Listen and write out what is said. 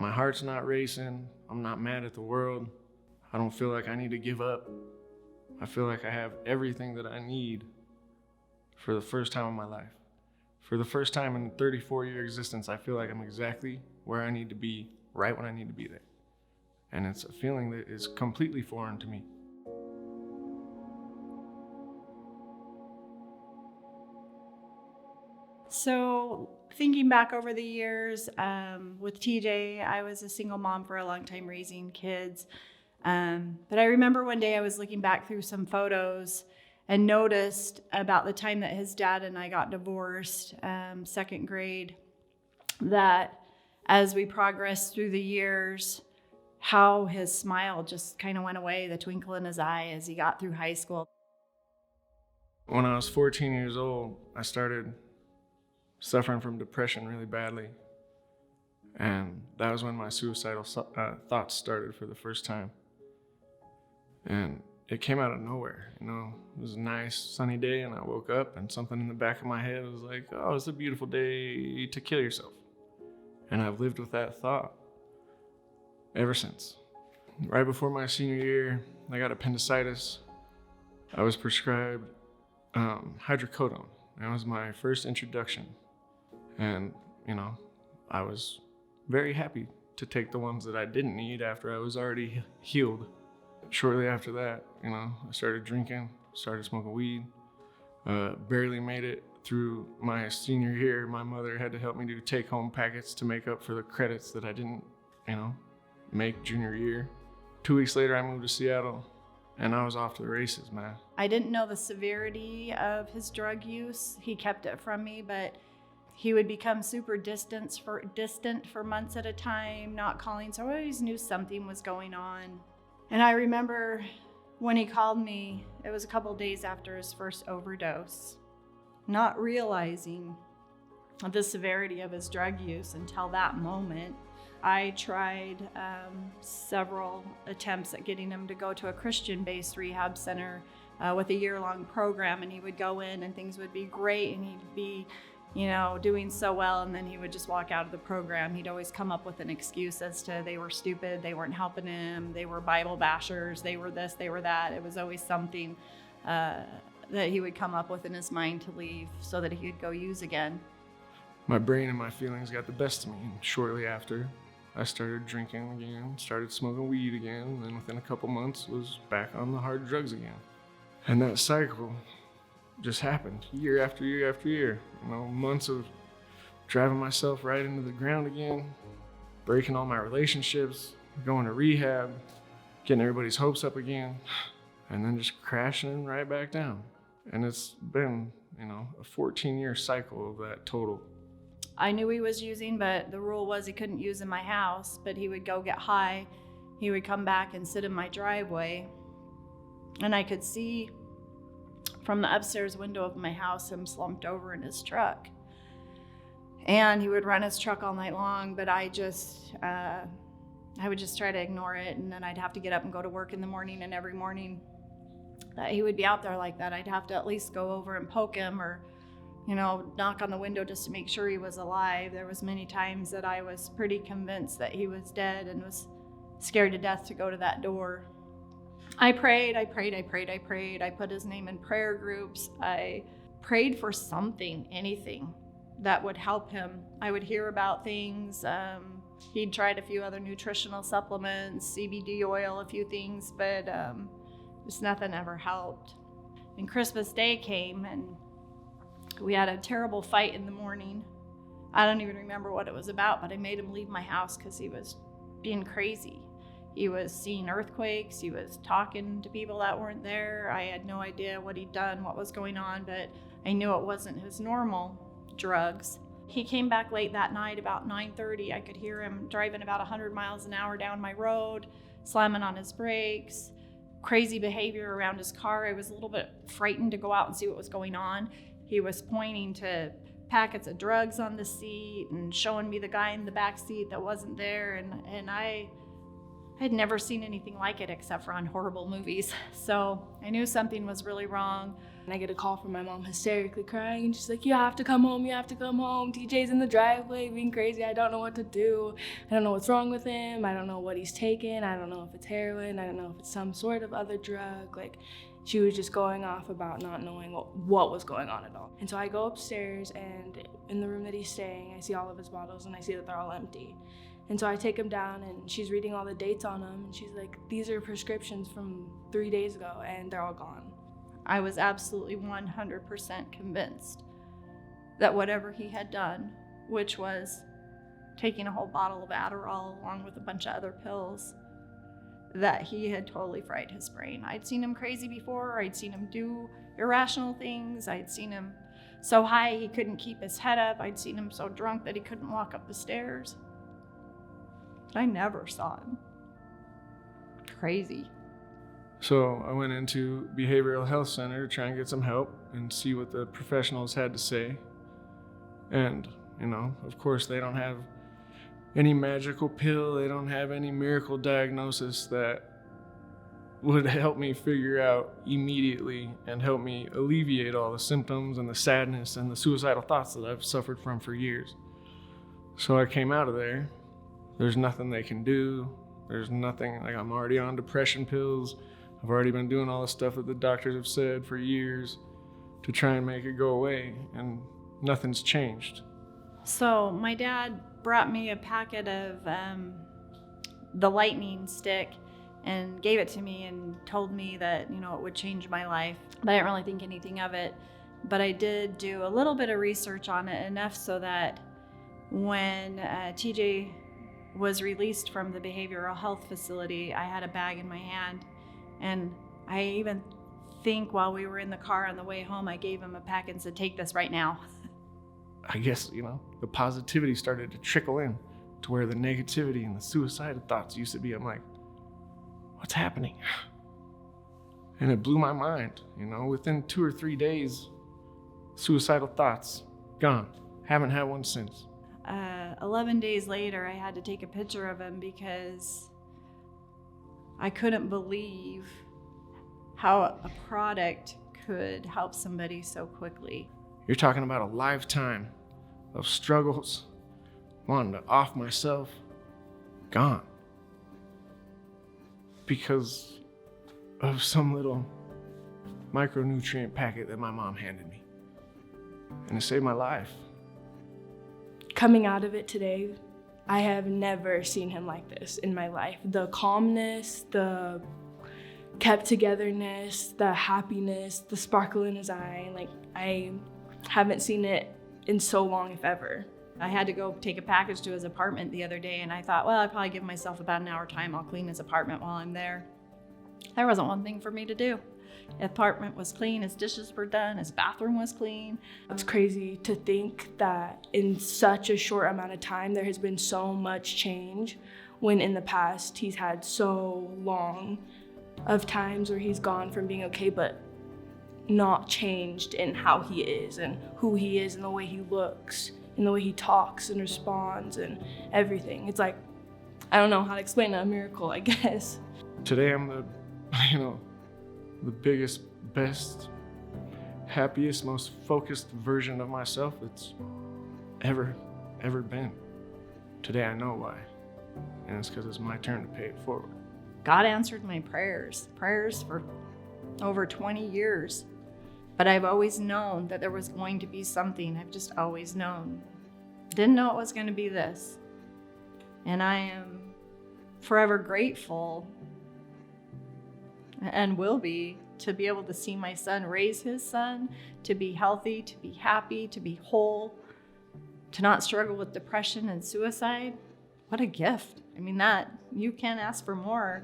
My heart's not racing. I'm not mad at the world. I don't feel like I need to give up. I feel like I have everything that I need for the first time in my life. For the first time in a 34-year existence, I feel like I'm exactly where I need to be, right when I need to be there. And it's a feeling that is completely foreign to me. So thinking back over the years, with TJ, I was a single mom for a long time raising kids. But I remember one day I was looking back through some photos and noticed about the time that his dad and I got divorced, second grade, that as we progressed through the years, how his smile just kind of went away, the twinkle in his eye as he got through high school. When I was 14 years old, I started suffering from depression really badly. And that was when my suicidal thoughts started for the first time. And it came out of nowhere, you know. It was a nice sunny day and I woke up and something in the back of my head was like, oh, it's a beautiful day to kill yourself. And I've lived with that thought ever since. Right before my senior year, I got appendicitis. I was prescribed hydrocodone. That was my first introduction. And, you know, I was very happy to take the ones that I didn't need after I was already healed. Shortly after that, you know, I started drinking, started smoking weed, barely made it through my senior year. My mother had to help me do take-home packets to make up for the credits that I didn't, you know, make junior year. 2 weeks later, I moved to Seattle, and I was off to the races, man. I didn't know the severity of his drug use. He kept it from me, but he would become super distant for months at a time, not calling, so I always knew something was going on. And I remember when he called me, it was a couple days after his first overdose, not realizing the severity of his drug use until that moment. I tried several attempts at getting him to go to a Christian-based rehab center with a year-long program, and he would go in and things would be great and he'd be, you know, doing so well, and then he would just walk out of the program. He'd always come up with an excuse as to they were stupid, they weren't helping him, they were Bible bashers, they were this, they were that. It was always something that he would come up with in his mind to leave so that he could go use again. My brain and my feelings got the best of me, and shortly after, I started drinking again, started smoking weed again, and then within a couple months was back on the hard drugs again. And that cycle just happened year after year after year. You know, months of driving myself right into the ground again, breaking all my relationships, going to rehab, getting everybody's hopes up again, and then just crashing right back down. And it's been, you know, a 14-year cycle of that total. I knew he was using, but the rule was he couldn't use in my house, but he would go get high. He would come back and sit in my driveway, and I could see from the upstairs window of my house him slumped over in his truck. And he would run his truck all night long, but I would just try to ignore it, and then I'd have to get up and go to work in the morning, and every morning that he would be out there like that, I'd have to at least go over and poke him or, you know, knock on the window just to make sure he was alive. There was many times that I was pretty convinced that he was dead and was scared to death to go to that door. I prayed. I put his name in prayer groups. I prayed for something, anything that would help him. I would hear about things. He'd tried a few other nutritional supplements, CBD oil, a few things, but just nothing ever helped. And Christmas Day came, and we had a terrible fight in the morning. I don't even remember what it was about, but I made him leave my house because he was being crazy. He was seeing earthquakes. He was talking to people that weren't there. I had no idea what he'd done, what was going on, but I knew it wasn't his normal drugs. He came back late that night, about 9:30. I could hear him driving about 100 miles an hour down my road, slamming on his brakes, crazy behavior around his car. I was a little bit frightened to go out and see what was going on. He was pointing to packets of drugs on the seat and showing me the guy in the back seat that wasn't there, and I I'd never seen anything like it except for on horrible movies. So I knew something was really wrong. And I get a call from my mom hysterically crying, and she's like, you have to come home, you have to come home. TJ's in the driveway being crazy. I don't know what to do. I don't know what's wrong with him. I don't know what he's taking. I don't know if it's heroin. I don't know if it's some sort of other drug. Like, she was just going off about not knowing what was going on at all. And so I go upstairs, and in the room that he's staying, I see all of his bottles, and I see that they're all empty. And so I take him down, and she's reading all the dates on them, and she's like, these are prescriptions from 3 days ago, and they're all gone. I was absolutely 100% convinced that whatever he had done, which was taking a whole bottle of Adderall along with a bunch of other pills, that he had totally fried his brain. I'd seen him crazy before. I'd seen him do irrational things. I'd seen him so high he couldn't keep his head up. I'd seen him so drunk that he couldn't walk up the stairs. But I never saw him crazy. So I went into behavioral health center to try and get some help and see what the professionals had to say. And, of course, they don't have any magical pill. They don't have any miracle diagnosis that would help me figure out immediately and help me alleviate all the symptoms and the sadness and the suicidal thoughts that I've suffered from for years. So I came out of there. There's nothing they can do. There's nothing, like, I'm already on depression pills. I've already been doing all the stuff that the doctors have said for years to try and make it go away, and nothing's changed. So my dad brought me a packet of the lightning stick and gave it to me and told me that, it would change my life. But I didn't really think anything of it. But I did do a little bit of research on it, enough so that when TJ was released from the behavioral health facility, I had a bag in my hand. And I even think while we were in the car on the way home, I gave him a pack and said, take this right now. I guess, the positivity started to trickle in to where the negativity and the suicidal thoughts used to be. I'm like, what's happening? And it blew my mind. Within 2 or 3 days, suicidal thoughts, gone. Haven't had one since. 11 days later, I had to take a picture of him because I couldn't believe how a product could help somebody so quickly. You're talking about a lifetime of struggles, wanting to off myself, gone. Because of some little micronutrient packet that my mom handed me. And it saved my life. Coming out of it today, I have never seen him like this in my life. The calmness, the kept togetherness, the happiness, the sparkle in his eye. Like, I haven't seen it in so long, if ever. I had to go take a package to his apartment the other day, and I thought, well, I'll probably give myself about an hour time. I'll clean his apartment while I'm there. There wasn't one thing for me to do. His apartment was clean, his dishes were done, his bathroom was clean. It's crazy to think that in such a short amount of time there has been so much change, when in the past he's had so long of times where he's gone from being okay but not changed in how he is and who he is and the way he looks and the way he talks and responds and everything. It's like, I don't know how to explain a miracle, I guess. Today I'm the biggest, best, happiest, most focused version of myself that's ever been. Today I know why, and it's because it's my turn to pay it forward. God answered my prayers for over 20 years. But I've always known that there was going to be something. I've just always known. Didn't know it was going to be this. And I am forever grateful, and will be, to be able to see my son raise his son, to be healthy, to be happy, to be whole, to not struggle with depression and suicide. What a gift. I mean, that, you can't ask for more.